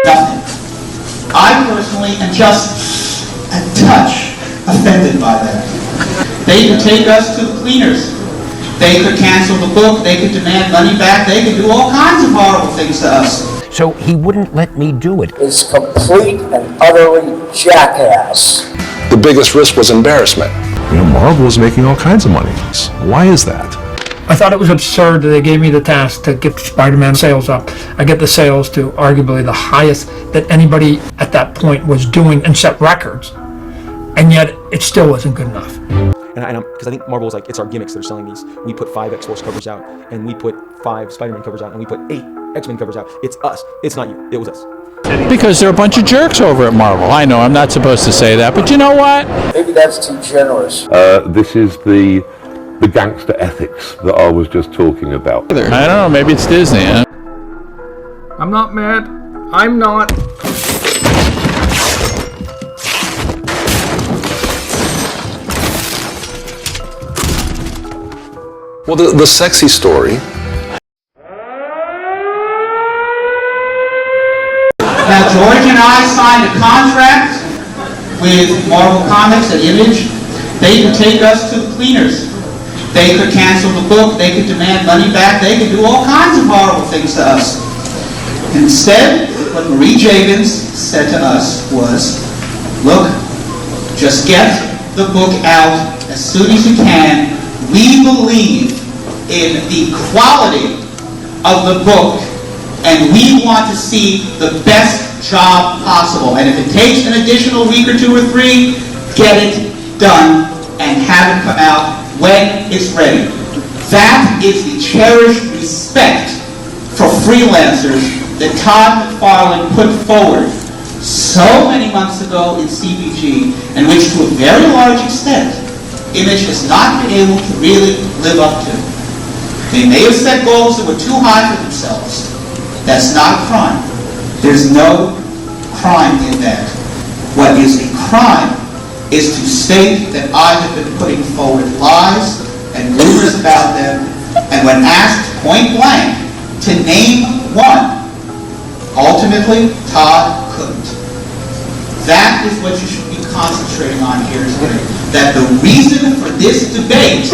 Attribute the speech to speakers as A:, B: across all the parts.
A: Nothing. I personally am just a touch offended by that. They could take us to the cleaners. They could cancel the book. They could demand money back. They could do all kinds of horrible things to us.
B: So he wouldn't let me do it.
C: Is complete and utterly jackass.
D: The biggest risk was embarrassment.
E: You know, Marvel is making all kinds of money. Why is that?
F: I thought it was absurd that they gave me the task to get Spider-Man sales up. I get the sales to arguably the highest that anybody at that point was doing and set records. And yet it still wasn't good enough.
G: Because I think Marvel is like, it's our gimmicks that are selling these. We put 5 X-Force covers out, and we put 5 Spider-Man covers out, and we put 8 X-Men covers out. It's us. It's not you. It was us.
H: Because they're a bunch of jerks over at Marvel. I know I'm not supposed to say that, but you know what?
C: Maybe that's too generous.
I: This is the gangster ethics that I was just talking about.
H: I don't know, maybe it's Disney, huh?
F: I'm not mad. I'm not.
D: Well, the sexy story.
A: Now, George and I signed a contract with Marvel Comics and Image. They could take us to the cleaners. They could cancel the book. They could demand money back. They could do all kinds of horrible things to us. Instead, what Marie Javins said to us was, look, just get the book out as soon as you can. We believe in the quality of the book, and we want to see the best job possible. And if it takes an additional week or 2 or 3, get it done and have it come out when it's ready. That is the cherished respect for freelancers that Todd Mcfarlane put forward so many months ago in CBG, and which to a very large extent Image has not been able to really live up to. They may have set goals that were too high for themselves. That's not a crime. There's no crime in that. What is a crime is to state that I have been putting forward lies and rumors about them, and when asked point blank to name one, ultimately Todd couldn't. That is what you should be concentrating on here today. That the reason for this debate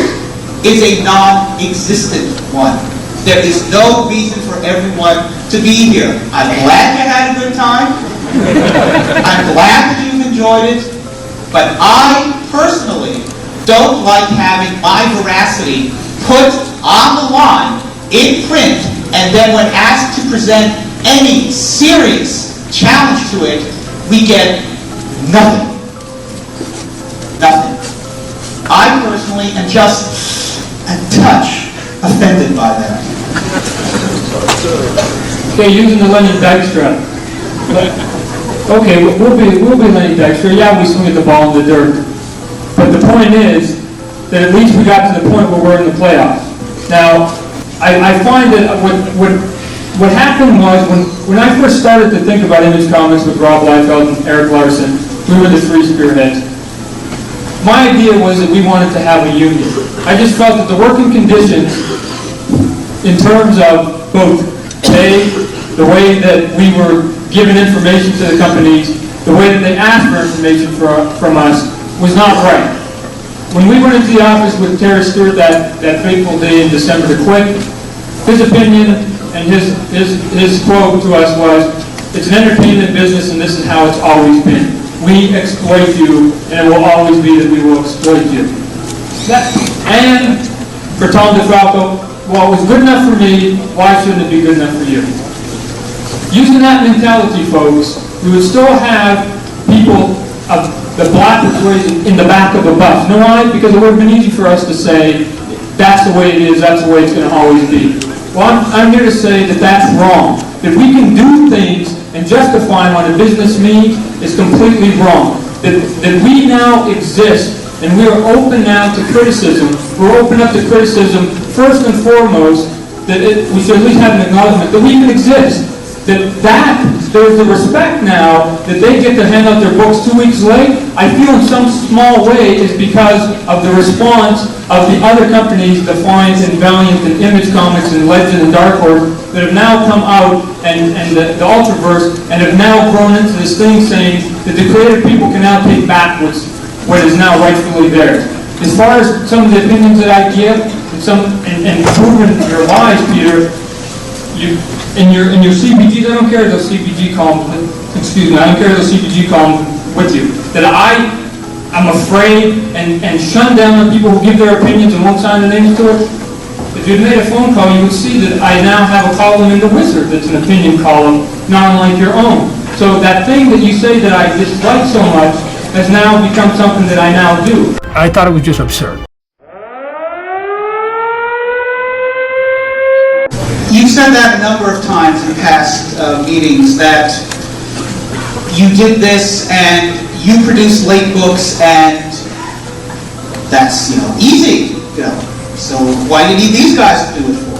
A: is a non-existent one. There is no reason for everyone to be here. I'm glad you had a good time. I'm glad that you've enjoyed it. But I personally don't like having my veracity put on the line in print, and then when asked to present any serious challenge to it, we get nothing. Nothing. I personally am just a touch offended by that.
F: Okay, using the Lenny Dykstra. Okay, we'll be Lenny Dykstra. Yeah, we swing at the ball in the dirt. But the point is that at least we got to the point where we're in the playoffs. Now, I find that what happened was when I first started to think about Image Comics with Rob Liefeld and Eric Larson, we were the 3 spearheads. My idea was that we wanted to have a union. I just felt that the working conditions in terms of both pay, the way that we were given information to the companies, the way that they asked for information from us was not right. When we went into the office with Terry Stewart that fateful day in December to quit, his opinion and his quote to us was, it's an entertainment business and this is how it's always been. We exploit you, and it will always be that we will exploit you. And for Tom DeFalco, well, it was good enough for me, why shouldn't it be good enough for you? Using that mentality, folks, we would still have people of the black persuasion in the back of a bus. You know why? Because it would have been easy for us to say, that's the way it is, that's the way it's going to always be. Well, I'm here to say that that's wrong. That we can do things and justify them on a business means is completely wrong. That we now exist and we are open now to criticism. We're open up to criticism first and foremost that we should at least have an acknowledgement that we even exist. there's the respect now that they get to hand out their books 2 weeks late. I feel in some small way is because of the response of the other companies, Defiant and Valiant and Image Comics and Legend and Dark Horse, that have now come out and the Ultraverse and have now grown into this thing saying that the creative people can now take back what is now rightfully theirs. As far as some of the opinions that I give and proving your lies, Peter, in your CBGs, I don't carry those CBG columns, excuse me, I don't carry those CBG columns with you. That I'm afraid and shun down the people who give their opinions and won't sign their names to it. If you'd made a phone call, you would see that I now have a column in The Wizard that's an opinion column, not unlike your own. So that thing that you say that I dislike so much has now become something that I now do.
J: I thought it was just absurd.
A: You've said that a number of times in past meetings, that you did this and you produce late books and that's, easy, So why do you need these guys to do it for?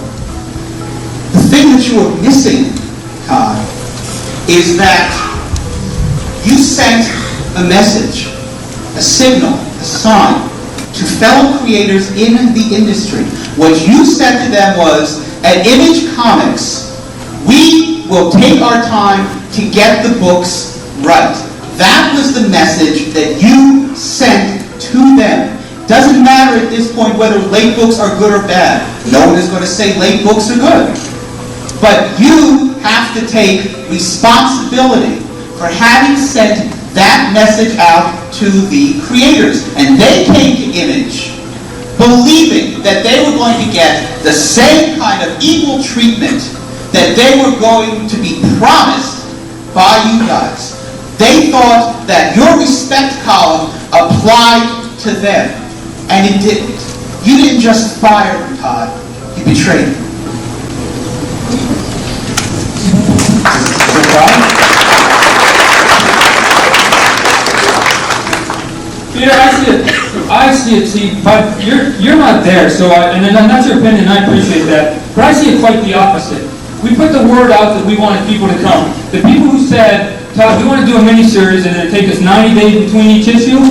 A: The thing that you are missing, Todd, is that you sent a message, a signal, a sign to fellow creators in the industry. What you said to them was, at Image Comics, we will take our time to get the books right. That was the message that you sent to them. Doesn't matter at this point whether late books are good or bad. No one is going to say late books are good. But you have to take responsibility for having sent that message out to the creators. And they came to Image believing that they were going to get the same kind of equal treatment that they were going to be promised by you guys. They thought that your respect column applied to them, and it didn't. You didn't just fire them, Todd. You betrayed them.
F: Peter, I see it, but you're not there, and that's your opinion, I appreciate that, but I see it quite the opposite. We put the word out that we wanted people to come. The people who said, Todd, we want to do a mini-series and it'll take us 90 days between each issue,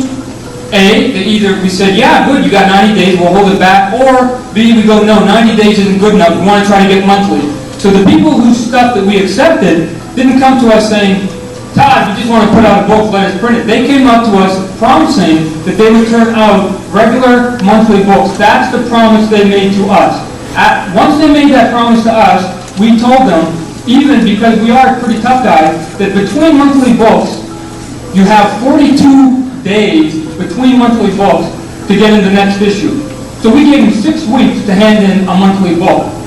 F: we said, yeah, good, you got 90 days, we'll hold it back, or B, we go, no, 90 days isn't good enough, we want to try to get monthly. So the people whose stuff that we accepted didn't come to us saying, Todd, we just want to put out a book, let us print it. They came up to us promising that they would turn out regular monthly books. That's the promise they made to us. Once they made that promise to us, we told them, even because we are pretty tough guys, that between monthly books, you have 42 days between monthly books to get in the next issue. So we gave them 6 weeks to hand in a monthly book.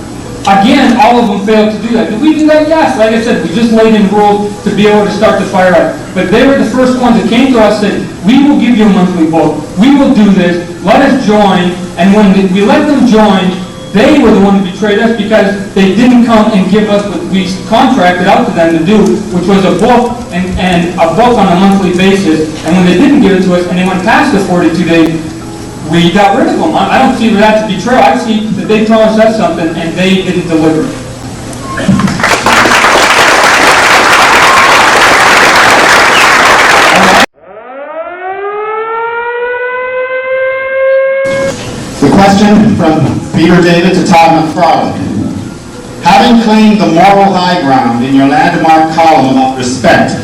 F: Again, all of them failed to do that. Did we do that? Yes. Like I said, we just laid in rules to be able to start the fire up. But they were the first ones that came to us and said, we will give you a monthly book. We will do this. Let us join. And when we let them join, they were the ones who betrayed us because they didn't come and give us what we contracted out to them to do, which was a book and a book on a monthly basis. And when they didn't give it to us and they went past the 42 days, we got rid of them. I don't see that as betrayal. I see that they promised us something and they didn't deliver.
K: The question from Peter David to Todd Mcfarlane. Having claimed the moral high ground in your landmark column about respect,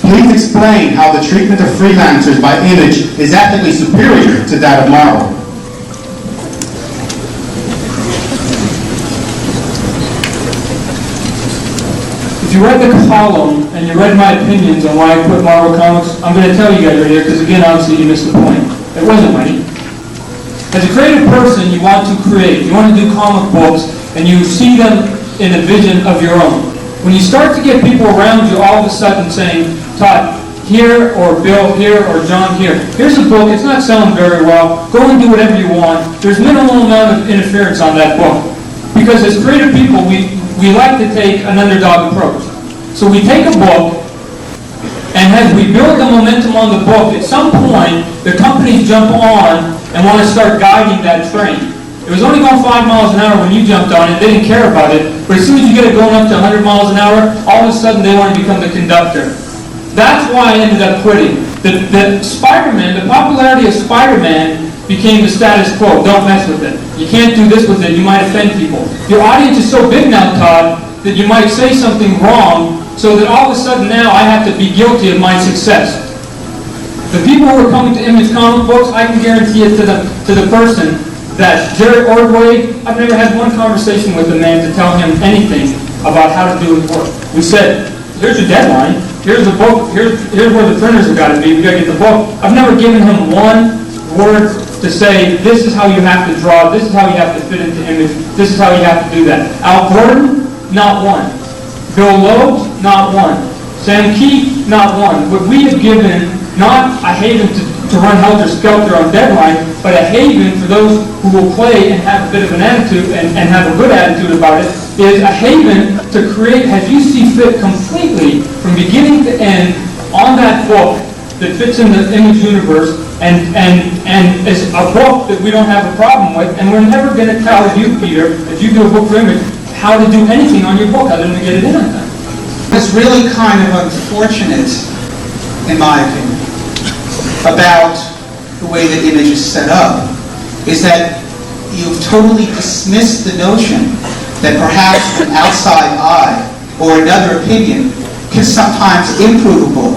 K: please explain how the treatment of freelancers by Image is ethically superior to that of Marvel.
F: If you read the column and you read my opinions on why I quit Marvel Comics, I'm going to tell you guys right here, because again, obviously you missed the point. It wasn't money. As a creative person, you want to create. You want to do comic books, and you see them in a vision of your own. When you start to get people around you all of a sudden saying, Todd, here, or Bill here, or John here, here's a book, it's not selling very well, go and do whatever you want, there's minimal amount of interference on that book. Because as creative people, we like to take an underdog approach. So we take a book, and as we build the momentum on the book, at some point, the companies jump on and want to start guiding that train. It was only going 5 miles an hour when you jumped on it. They didn't care about it. But as soon as you get it going up to 100 miles an hour, all of a sudden they want to become the conductor. That's why I ended up quitting. The Spider-Man, the popularity of Spider-Man became the status quo. Don't mess with it. You can't do this with it. You might offend people. Your audience is so big now, Todd, that you might say something wrong, so that all of a sudden now I have to be guilty of my success. The people who are coming to Image comic books, I can guarantee it to the person that Jerry Ordway, I've never had one conversation with a man to tell him anything about how to do his work. We said, here's your deadline, here's the book, here's where the printers have got to be, we got to get the book. I've never given him one word to say, this is how you have to draw, this is how you have to fit into Image, this is how you have to do that. Al Gordon, not one. Bill Loeb, not one. Sam Keith, not one. What we have given, not a haven to run helter-skelter on deadline, but a haven for those who will play and have a bit of an attitude and have a good attitude about it, is a haven to create, as you see fit, completely from beginning to end on that book that fits in the Image universe and is a book that we don't have a problem with, and we're never going to tell you, Peter, if you do a book for Image, how to do anything on your book other than to get it in on time.
A: It's really kind of unfortunate, in my opinion, about the way that Image is set up, is that you've totally dismissed the notion that perhaps an outside eye or another opinion can sometimes improve a book.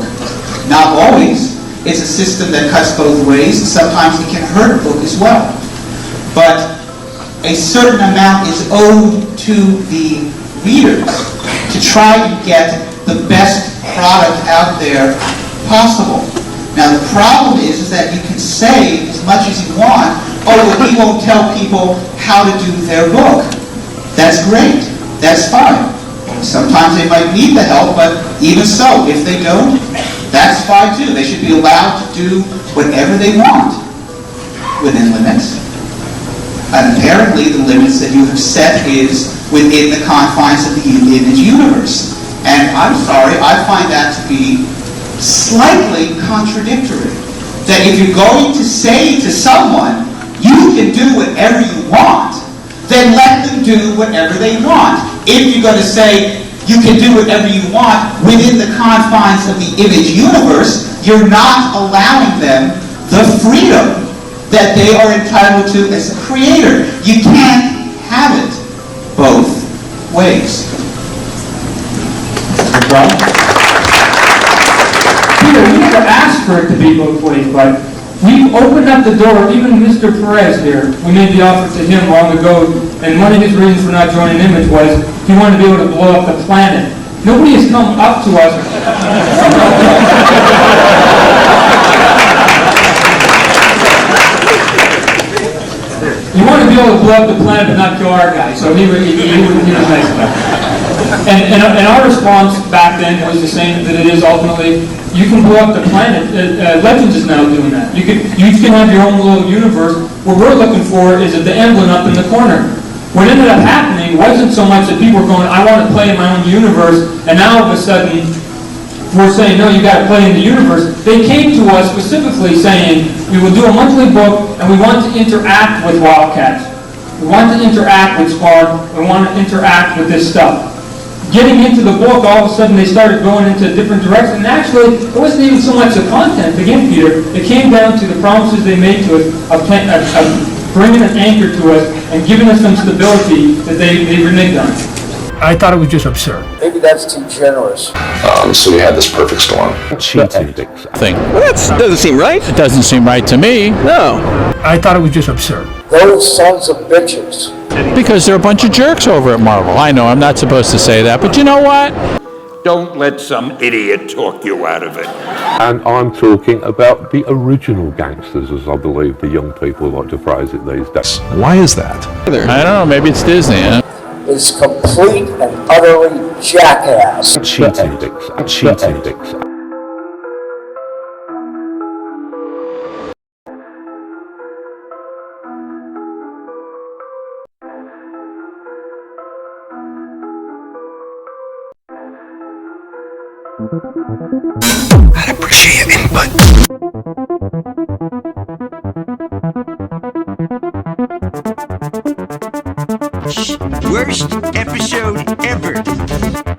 A: Not always. It's a system that cuts both ways, and sometimes it can hurt a book as well. But a certain amount is owed to the readers to try and get the best product out there possible. Now the problem is that you can say as much as you want, oh, well, we won't tell people how to do their book. That's great. That's fine. Sometimes they might need the help, but even so, if they don't, that's fine too. They should be allowed to do whatever they want within limits. And apparently the limits that you have set is within the confines of the Image universe. And I'm sorry, I find that to be slightly contradictory. That if you're going to say to someone, you can do whatever you want, then let them do whatever they want. If you're going to say, you can do whatever you want within the confines of the Image universe, you're not allowing them the freedom that they are entitled to as a creator. You can't have it both ways.
F: Peter, we never asked for it to be both ways, but we've opened up the door. Even Mr. Perez here, we made the offer to him long ago, and one of his reasons for not joining Image was he wanted to be able to blow up the planet. Nobody has come up to us. You want to be able to blow up the planet but not kill our guy, so he was nice about it. And our response back then was the same that it is ultimately. You can blow up the planet. Legends is now doing that. You can have your own little universe. What we're looking for is the emblem up in the corner. What ended up happening wasn't so much that people were going, I want to play in my own universe, and now all of a sudden we're saying, no, you got to play in the universe. They came to us specifically saying, we will do a monthly book, and we want to interact with Wildcats. We want to interact with Spawn. We want to interact with this stuff. Getting into the book, all of a sudden they started going into a different direction. And actually, it wasn't even so much the content. Again, Peter, it came down to the promises they made to us of bringing an anchor to us and giving us some stability that they reneged on.
J: I thought it was just absurd.
C: Maybe that's too generous.
D: So you had this perfect storm.
H: Cheating thing.
G: Well, that doesn't seem right.
H: It doesn't seem right to me.
G: No.
J: I thought it was just absurd.
C: Those sons of bitches.
H: Because they're a bunch of jerks over at Marvel. I know I'm not supposed to say that, but you know what?
L: Don't let some idiot talk you out of it.
I: And I'm talking about the original gangsters, as I believe the young people like to phrase it these days.
E: Why is that?
H: I don't know, maybe it's Disney, huh?
C: Is complete and utterly jackass.
I: Cheating.
B: I'd appreciate your input. Match. Worst episode ever.